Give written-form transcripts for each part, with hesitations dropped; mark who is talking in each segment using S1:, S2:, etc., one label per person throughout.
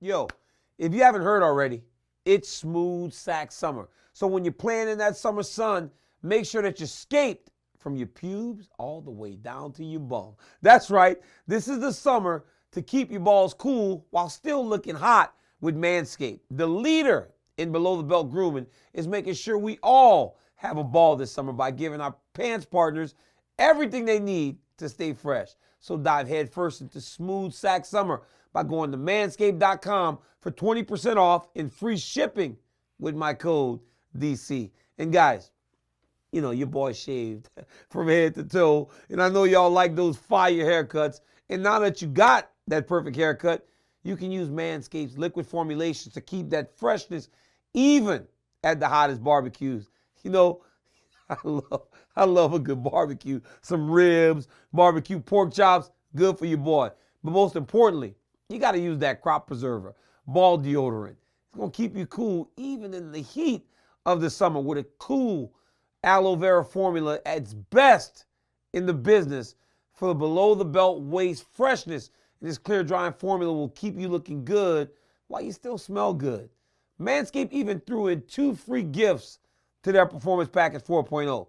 S1: Yo, if you haven't heard already, it's smooth sack summer. So when you're playing in that summer sun, make sure that you're scaped from your pubes all the way down to your bum. That's right. This is the summer to keep your balls cool while still looking hot with Manscaped. The leader in below-the-belt grooming is making sure we all have a ball this summer by giving our pants partners everything they need to stay fresh. So dive headfirst into smooth sack summer by going to manscaped.com for 20% off and free shipping with my code DC. And guys, you know, your boy shaved from head to toe, and I know y'all like those fire haircuts. And now that you got that perfect haircut, you can use Manscaped's liquid formulations to keep that freshness even at the hottest barbecues. You know, I love a good barbecue. Some ribs, barbecue pork chops, good for your boy. But most importantly, you got to use that crop preserver, ball deodorant. It's going to keep you cool even in the heat of the summer with a cool aloe vera formula at its best in the business for the below-the-belt waist freshness. And this clear drying formula will keep you looking good while you still smell good. Manscaped even threw in 2 free gifts to their Performance Package 4.0.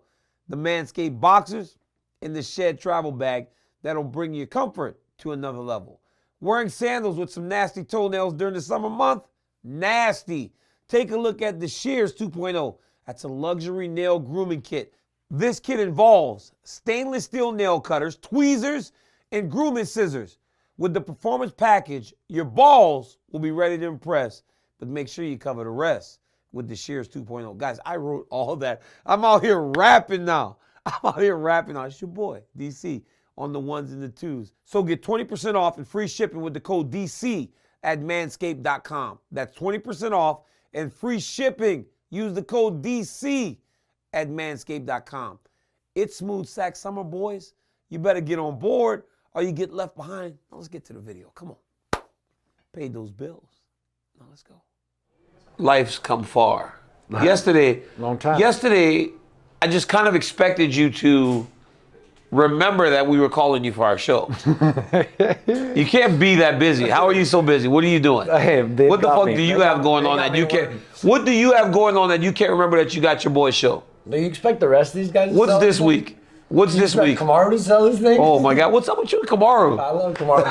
S1: The Manscaped Boxers and the Shed Travel Bag that'll bring your comfort to another level. Wearing sandals with some nasty toenails during the summer month? Nasty. Take a look at the Shears 2.0. That's a luxury nail grooming kit. This kit involves stainless steel nail cutters, tweezers, and grooming scissors. With the Performance Package, your balls will be ready to impress, but make sure you cover the rest with the Shears 2.0. Guys, I wrote all that. I'm out here rapping now. It's your boy, DC, on the ones and the twos. So get 20% off and free shipping with the code DC at manscaped.com. That's 20% off and free shipping. Use the code DC at manscaped.com. It's smooth sack summer, boys. You better get on board or you get left behind. Now let's get to the video. Come on. Paid those bills. Now let's go. Life's come far.
S2: Long time.
S1: Yesterday, I just kind of expected you to remember that we were calling you for our show. You can't be that busy. How are you so busy? What are you doing? What the fuck do you have going on that you can't? What do you have going on that you can't remember that you got your boy's show?
S2: Do you expect the rest of these guys to
S1: What's this week? What's this week?
S2: Kamaru to sell this thing?
S1: Oh my God! What's up with you and Kamaru?
S2: I love Kamaru,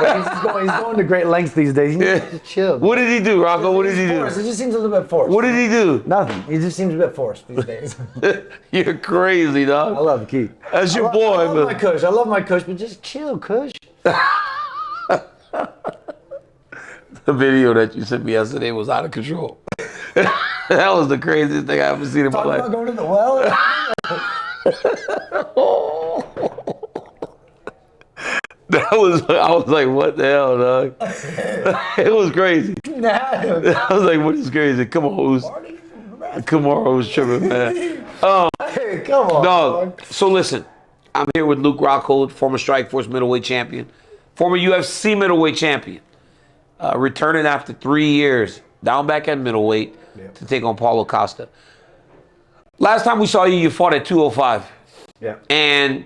S2: but he's going to great lengths these days. He needs to chill.
S1: What did he do, Rocco? What did he do?
S2: It just seems a little bit forced.
S1: What did he do?
S2: Nothing. He just seems a bit forced these days.
S1: You're crazy, dog.
S2: I love Keith.
S1: That's your boy.
S2: I love my Kush. I love my Kush, but just chill, Kush.
S1: The video that you sent me yesterday was out of control. That was the craziest thing I ever seen in my life.
S2: Talking about going to the well?
S1: I was like, what the hell, dog? It was crazy. I was like, what is crazy? Come on, who's tripping, man.
S2: Hey, come on,
S1: dog. So listen, I'm here with Luke Rockhold, former Strikeforce middleweight champion, former UFC middleweight champion, returning after 3 years, down back at middleweight to take on Paulo Acosta. Last time we saw you, you fought at 205.
S2: Yeah.
S1: And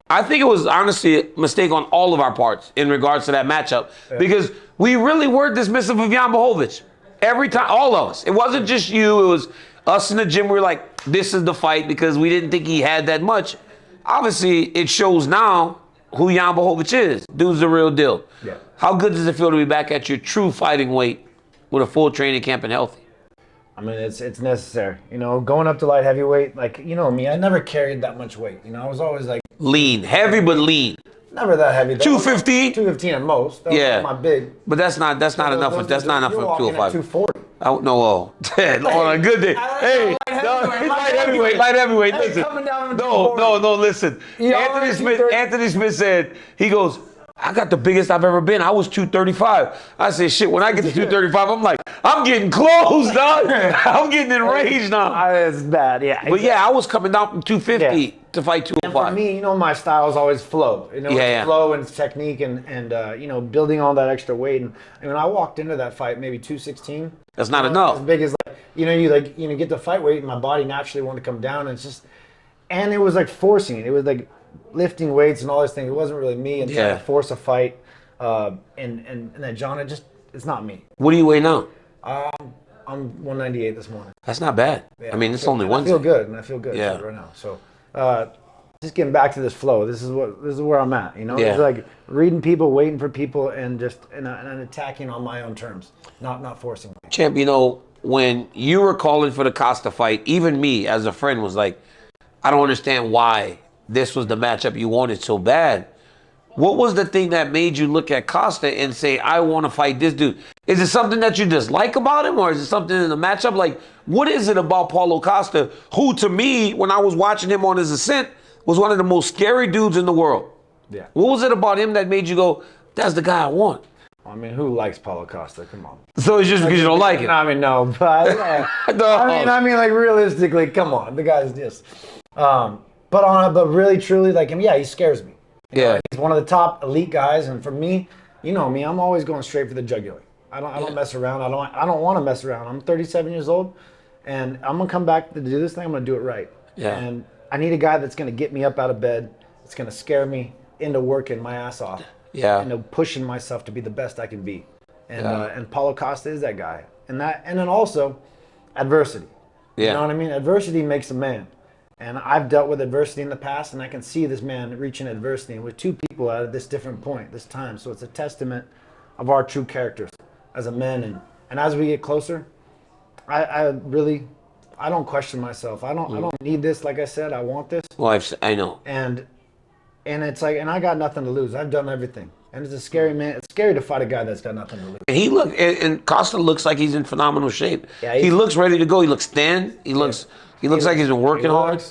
S1: I think it was honestly a mistake on all of our parts in regards to that matchup because we really were dismissive of Jan Blachowicz. Every time, all of us. It wasn't just you, it was us in the gym. We were like, this is the fight because we didn't think he had that much. Obviously, it shows now who Jan Blachowicz is. Dude's the real deal.
S2: Yeah.
S1: How good does it feel to be back at your true fighting weight with a full training camp and healthy?
S2: I mean, it's necessary. You know, going up to light heavyweight, like, you know me, I never carried that much weight. You know, I was always like...
S1: Lean. Heavy but lean.
S2: Never that heavy.
S1: 215?
S2: 215 at most. That was my big.
S1: But that's not enough. That's not enough for 205.
S2: 240.
S1: No, on a good day. Hey, light heavyweight. Listen. No, listen. Anthony Smith said, he goes, I got the biggest I've ever been. I was 235. I said, shit, when I get to 235, I'm like, I'm getting close, dog. I'm getting enraged now.
S2: It's bad, yeah.
S1: But yeah, I was coming down from 250 to fight 205.
S2: And for me, you know, my style is always flow. You know, flow and technique and you know, building all that extra weight. And when I walked into that fight, maybe 216.
S1: That's not enough.
S2: As big as like, you get the fight weight, and my body naturally wanted to come down, and and it was like forcing it. It was like lifting weights and all these things. It wasn't really me, and trying to force a fight, and that John, it's not me.
S1: What do you weigh now?
S2: I'm 198 this morning.
S1: That's not bad.
S2: Yeah,
S1: I mean, it's only one.
S2: I feel good, and I feel good right now. So, just getting back to this flow. This is where I'm at. It's like reading people, waiting for people, and just and attacking on my own terms, not forcing.
S1: Champ, when you were calling for the Acosta fight, even me as a friend was like, I don't understand why this was the matchup you wanted so bad. What was the thing that made you look at Costa and say, I want to fight this dude? Is it something that you dislike about him, or is it something in the matchup? Like, what is it about Paulo Costa, who to me, when I was watching him on his ascent, was one of the most scary dudes in the world?
S2: Yeah.
S1: What was it about him that made you go, that's the guy I want?
S2: I mean, who likes Paulo Costa? Come on.
S1: So it's just because you don't like him?
S2: I mean, no, but
S1: No.
S2: I mean, like realistically, come on, the guy's just. But really, truly, like him, yeah, he scares me. He's one of the top elite guys, and for me, you know me, I'm always going straight for the jugular. I don't mess around. I don't want to mess around. I'm 37 years old, and I'm gonna come back to do this thing. I'm gonna do it right.
S1: Yeah.
S2: And I need a guy that's gonna get me up out of bed. It's gonna scare me into working my ass off.
S1: Yeah.
S2: Into pushing myself to be the best I can be. And Paulo Costa is that guy. And then also adversity.
S1: Yeah.
S2: You know what I mean? Adversity makes a man. And I've dealt with adversity in the past, and I can see this man reaching adversity with two people at this different point, this time. So it's a testament of our true characters as a man. And as we get closer, I don't question myself. I don't need this. Like I said, I want this.
S1: Well, I know.
S2: And it's like, and I got nothing to lose. I've done everything. And it's a scary man. It's scary to fight a guy that's got nothing to lose.
S1: And Costa looks like he's in phenomenal shape.
S2: Yeah,
S1: he looks ready to go. He looks thin. He looks like he's been working hard.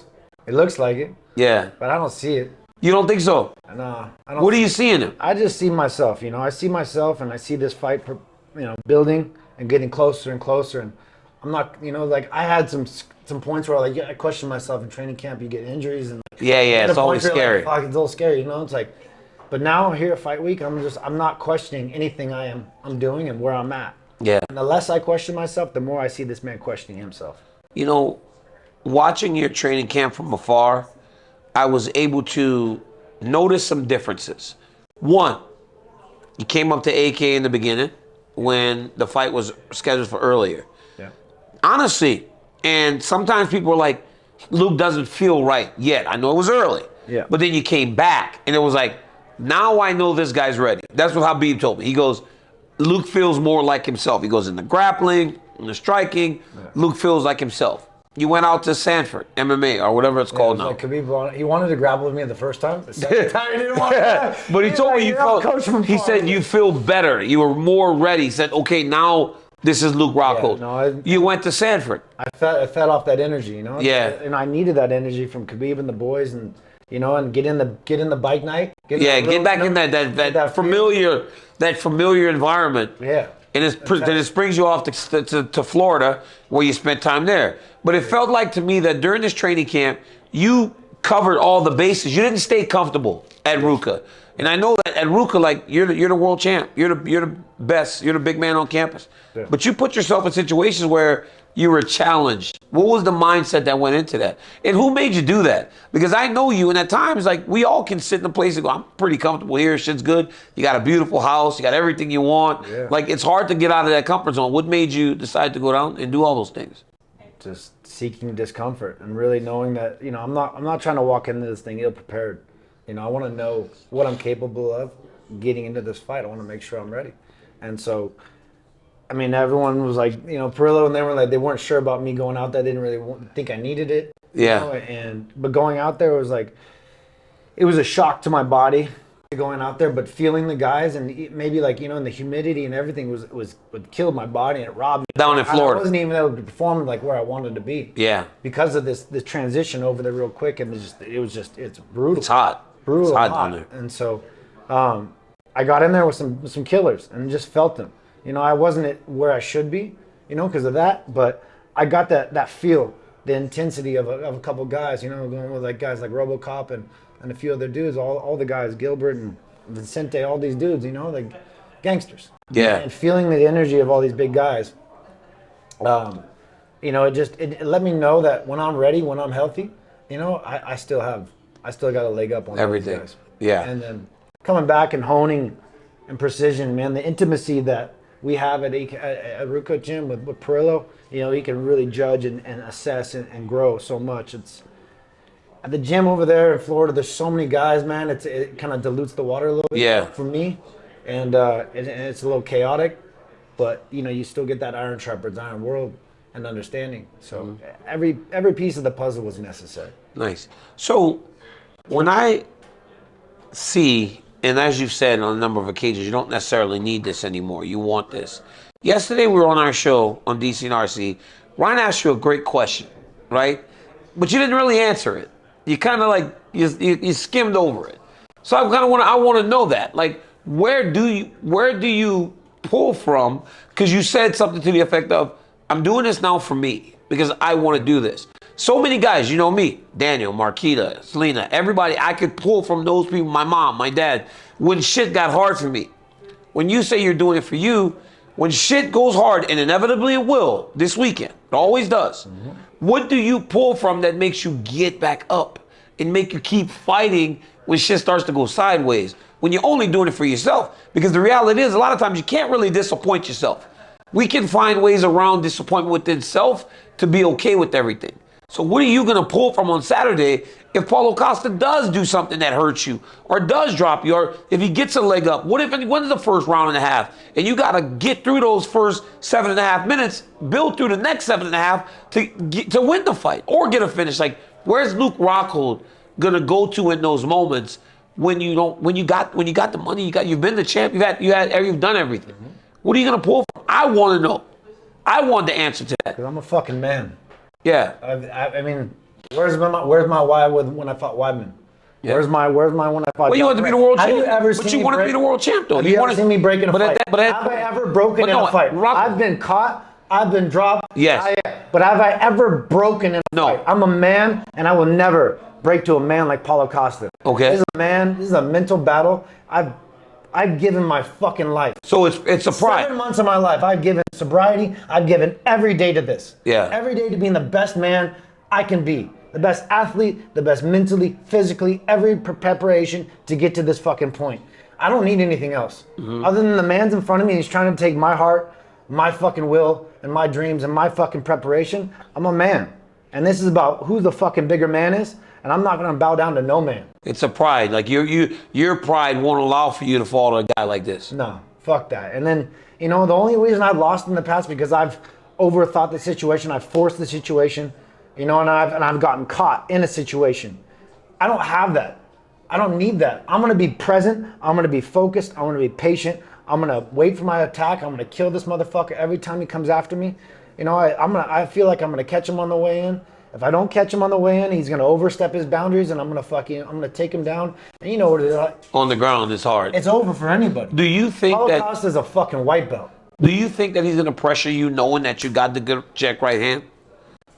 S2: It looks like it.
S1: Yeah.
S2: But I don't see it.
S1: You don't think so?
S2: No. I don't.
S1: What do you see in him?
S2: I just see myself. I see myself, and I see this fight, building and getting closer and closer. And I'm not, like I had some points where I questioned myself in training camp. You get injuries and
S1: it's always scary.
S2: It's a little scary, It's like, but now here at Fight Week, I'm not questioning anything I'm doing and where I'm at.
S1: Yeah.
S2: And the less I question myself, the more I see this man questioning himself.
S1: Watching your training camp from afar, I was able to notice some differences. One, you came up to AK in the beginning when the fight was scheduled for earlier.
S2: Yeah.
S1: Honestly, and sometimes people are like, Luke doesn't feel right yet. I know it was early.
S2: Yeah.
S1: But then you came back, and it was like, now I know this guy's ready. That's what Habib told me. He goes, Luke feels more like himself. He goes in the grappling, in the striking. Yeah. Luke feels like himself. You went out to Sanford, MMA, or whatever it's called now.
S2: Like Khabib, he wanted to grapple with me the first time. The second time he didn't want to.
S1: But he told me he said you feel better. You were more ready. He said, okay, now this is Luke Rockhold. You went to Sanford.
S2: I fed off that energy,
S1: Yeah.
S2: And I needed that energy from Khabib and the boys, and and get in the bike night.
S1: Get back in that familiar environment.
S2: Yeah.
S1: And it brings you off to Florida, where you spent time there. But it felt like to me that during this training camp, you covered all the bases. You didn't stay comfortable at Ruka. And I know that at Ruka, like you're the world champ. You're the best. You're the big man on campus. Yeah. But you put yourself in situations where you were challenged. What was the mindset that went into that? And who made you do that? Because I know you, and at times, like, we all can sit in a place and go, I'm pretty comfortable here, shit's good. You got a beautiful house, you got everything you want. Yeah. Like, it's hard to get out of that comfort zone. What made you decide to go down and do all those things?
S2: Just seeking discomfort and really knowing that, I'm not trying to walk into this thing ill-prepared. I want to know what I'm capable of getting into this fight. I want to make sure I'm ready. And so, I mean, everyone was like, Perillo, and they were like, they weren't sure about me going out there. They didn't really think I needed it.
S1: Yeah.
S2: But going out there was like, it was a shock to my body going out there, but feeling the guys and maybe like, in the humidity and everything would kill my body, and it robbed me.
S1: Down in Florida.
S2: I wasn't even able to perform like where I wanted to be.
S1: Yeah.
S2: Because of this transition over there real quick, and it's brutal.
S1: It's hot.
S2: Brutal.
S1: It's hot down there.
S2: And so, I got in there with some killers and just felt them. I wasn't at where I should be, because of that, but I got that feel, the intensity of a couple guys, going with like guys like RoboCop and a few other dudes, all the guys, Gilbert and Vicente, all these dudes, like gangsters.
S1: Yeah.
S2: And feeling the energy of all these big guys. you know, it let me know that when I'm ready, when I'm healthy, you know, I still got a leg up on
S1: Everything.
S2: those guys.
S1: Yeah.
S2: And then coming back and honing and precision, man, the intimacy that we have at Ruka Gym with Perillo, you know, he can really judge and assess and grow so much. It's at the gym over there in Florida, there's so many guys, man, it kind of dilutes the water a little bit
S1: Yeah.
S2: for me. And it's a little chaotic, but, you know, you still get that iron sharpens iron world and understanding. So every piece of the puzzle was necessary.
S1: Nice. So when I see, and as you've said on a number of occasions, you don't necessarily need this anymore. You want this. Yesterday we were on our show on DC and RC. Ryan asked you a great question, right? But you didn't really answer it. You kind of like you skimmed over it. So I kind of want to know that, like, where do you pull from? Because you said something to the effect of, I'm doing this now for me because I want to do this. So many guys, you know me, Daniel, Marquita, Selena, everybody, I could pull from those people, my mom, my dad, when shit got hard for me. When you say you're doing it for you, when shit goes hard, and inevitably it will this weekend, it always does, what do you pull from that makes you get back up and make you keep fighting when shit starts to go sideways? When you're only doing it for yourself? Because the reality is, a lot of times you can't really disappoint yourself. We can find ways around disappointment within self to be okay with everything. So what are you going to pull from on Saturday if Paulo Costa does do something that hurts you or does drop you, or if he gets a leg up? What if he wins the first round and a half and you got to get through those first 7.5 minutes, build through the next 7.5 to win the fight or get a finish? Like, where's Luke Rockhold going to go to in those moments when you got the money, you've been the champ, you've done everything? What are you going to pull from? I want to know. I want the answer to that.
S2: Because I'm a fucking man.
S1: Yeah.
S2: I mean, where's my why when I fought Weidman?
S1: Yeah.
S2: Where's my when I fought?
S1: Well, you want to be the world champ.
S2: Have you ever seen
S1: But you want to be the world champ, though.
S2: Have you ever seen me break in a fight?
S1: Have
S2: I ever broken in a fight? I've been caught. I've been dropped.
S1: Yes.
S2: But have I ever broken in a fight? I'm a man, and I will never break to a man like Paulo Costa.
S1: Okay.
S2: This is a man. This is a mental battle. I've given my fucking life.
S1: So it's a pride.
S2: 7 months of my life, I've given sobriety. I've given every day to this.
S1: Yeah.
S2: Every day to being the best man I can be. The best athlete, the best mentally, physically, every preparation to get to this fucking point. I don't need anything else. Other than the man's in front of me, he's trying to take my heart, my fucking will, and my dreams, and my fucking preparation. I'm a man. And this is about who the fucking bigger man is, and I'm not gonna bow down to no man.
S1: It's a pride. Like your pride won't allow for you to fall to a guy like this.
S2: No, fuck that. And then, you know, the only reason I've lost in the past because I've overthought the situation, I've forced the situation, you know, and I've gotten caught in a situation. I don't have that. I don't need that. I'm gonna be present. I'm gonna be focused. I'm gonna be patient. I'm gonna wait for my attack. I'm gonna kill this motherfucker every time he comes after me. You know, I feel like I'm gonna catch him on the way in. If I don't catch him on the way in, he's gonna overstep his boundaries, and I'm gonna take him down. And you know what it is like.
S1: On the ground, it's hard.
S2: It's over for anybody.
S1: Do you think
S2: Paulo
S1: that
S2: Costa's a fucking white belt?
S1: Do you think that he's gonna pressure you, knowing that you got the good check right hand?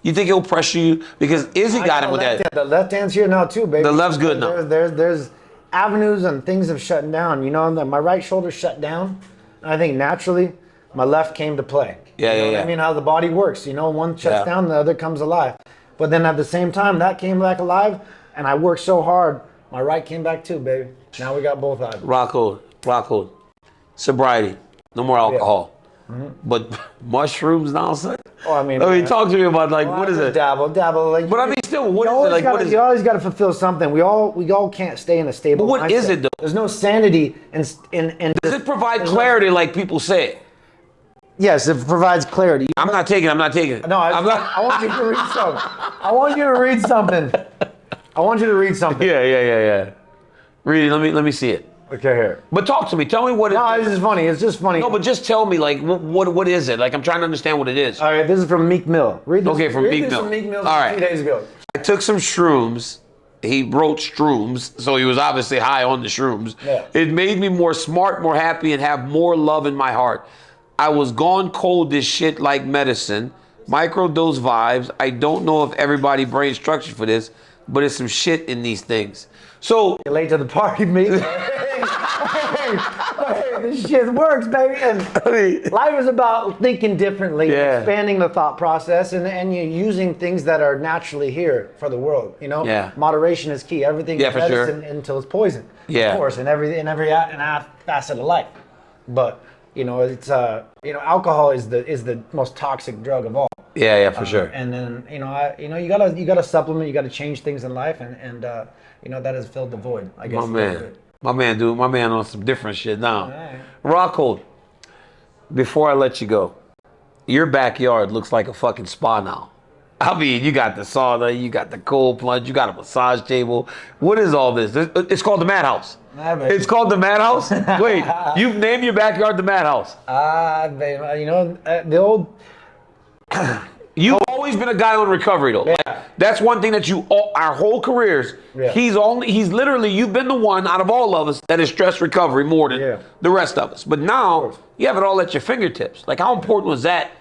S1: You think he'll pressure you because Izzy got him with that?
S2: The left hand's here now too, baby.
S1: The left's good now.
S2: There's avenues and things have shut down. You know, my right shoulder shut down, and I think naturally my left came to play.
S1: Yeah.
S2: I mean, how the body works. You know, one shuts down, the other comes alive. But then at the same time, that came back alive, and I worked so hard, my right came back too, baby. Now we got both eyes.
S1: Rockhold. Sobriety. No more alcohol. But mushrooms now, son?
S2: Oh, I mean,
S1: talk to me about, like, what is it?
S2: Dabble. Like,
S1: But I mean, still, what is it? Like, what is
S2: you always got to fulfill something. We all can't stay in a stable.
S1: But what
S2: mindset.
S1: is it, though?
S2: There's no sanity in.
S1: Does it provide clarity, like people say?
S2: Yes, it provides clarity.
S1: I'm not taking it.
S2: No, I want you to read something. I want you to read something.
S1: Yeah. Read it. Let me see it.
S2: Okay, here.
S1: But talk to me. Tell me what it is.
S2: No, this is funny. It's just funny.
S1: No, but just tell me, like, what is it? Like, I'm trying to understand what it is.
S2: All right, this is from Meek Mill. Read this.
S1: Okay, from Meek Mill.
S2: From Meek Mill.
S1: All right.
S2: 2 days ago.
S1: I took some shrooms. He wrote shrooms, so he was obviously high on the shrooms.
S2: Yeah.
S1: It made me more smart, more happy, and have more love in my heart. I was gone cold, this shit like medicine. Microdose vibes. I don't know if everybody brain structured for this, but it's some shit in these things. So
S2: You're late to the party, Meek. This shit works, baby. And life is about thinking differently, expanding the thought process, and you're using things that are naturally here for the world. You know, moderation is key. Everything is medicine until it's poison. Of course, in every facet of life. But you know, it's alcohol is the most toxic drug of all.
S1: For sure.
S2: And then you gotta supplement. You gotta change things in life, and that has filled the void. I guess.
S1: My man on some different shit now. Right. Rockhold, before I let you go, your backyard looks like a fucking spa now. I mean, you got the sauna, you got the cold plunge, you got a massage table. What is all this? It's called the Madhouse. It's called the Madhouse? Wait, you've named your backyard the Madhouse.
S2: The old...
S1: You've always been a guy on recovery, though.
S2: Yeah.
S1: Like, that's one thing that our whole careers, he's literally, you've been the one out of all of us that is stress recovery more than the rest of us. But now, you have it all at your fingertips. Like, how important was that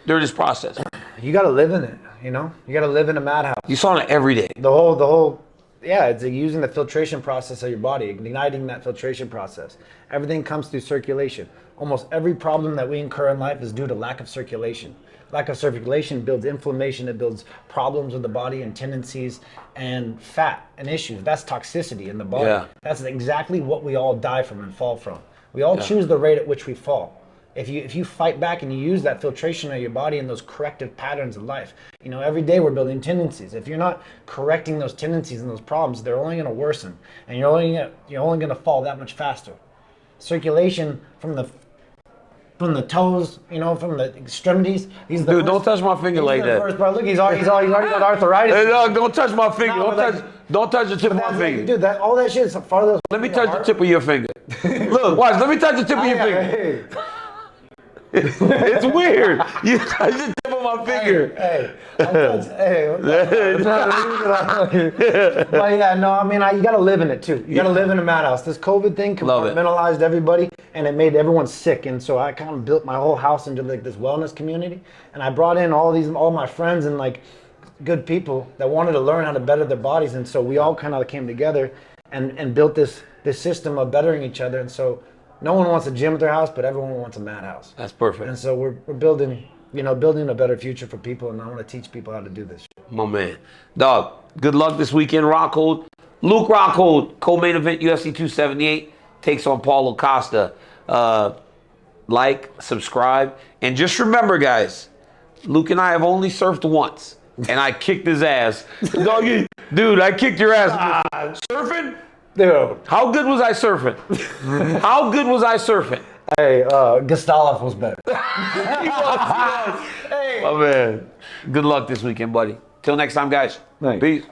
S1: during this process?
S2: You got to live in it, you got to live in a madhouse.
S1: You saw it every day.
S2: The whole, it's using the filtration process of your body, igniting that filtration process. Everything comes through circulation. Almost every problem that we incur in life is due to lack of circulation. Lack of circulation builds inflammation, it builds problems with the body and tendencies and fat and issues. That's toxicity in the body. Yeah. That's exactly what we all die from and fall from. We all choose the rate at which we fall. If you fight back and you use that filtration of your body and those corrective patterns of life, every day we're building tendencies. If you're not correcting those tendencies and those problems, they're only going to worsen, and you're only going to fall that much faster. Circulation from the toes, from the extremities.
S1: Dude, don't touch my finger like that.
S2: Look, he's already got arthritis.
S1: Hey, no, don't touch my finger. Don't touch the tip of my finger.
S2: Dude, all that shit is farther.
S1: Let me touch the tip of your finger. Look, watch. Let me touch the tip of your finger. It's weird. You touch the tip of my finger.
S2: You got to live in it too. You got to live in a madhouse. This COVID thing compartmentalized everybody, and it made everyone sick. And so I kind of built my whole house into like this wellness community, and I brought in all my friends and like good people that wanted to learn how to better their bodies. And so we all kind of came together and built this system of bettering each other. And so no one wants a gym at their house, but everyone wants a madhouse.
S1: That's perfect.
S2: And so we're building a better future for people, and I want to teach people how to do this.
S1: My man. Dog, good luck this weekend, Rockhold. Luke Rockhold, co-main event, UFC 278, takes on Paul Acosta. Like, subscribe, and just remember, guys, Luke and I have only surfed once, and I kicked his ass. Doggy, dude, I kicked your ass. Surfing?
S2: Dude.
S1: How good was I surfing?
S2: Hey, Gustave was better.
S1: He was. Hey. My man. Good luck this weekend, buddy. Till next time, guys.
S2: Thanks.
S1: Peace.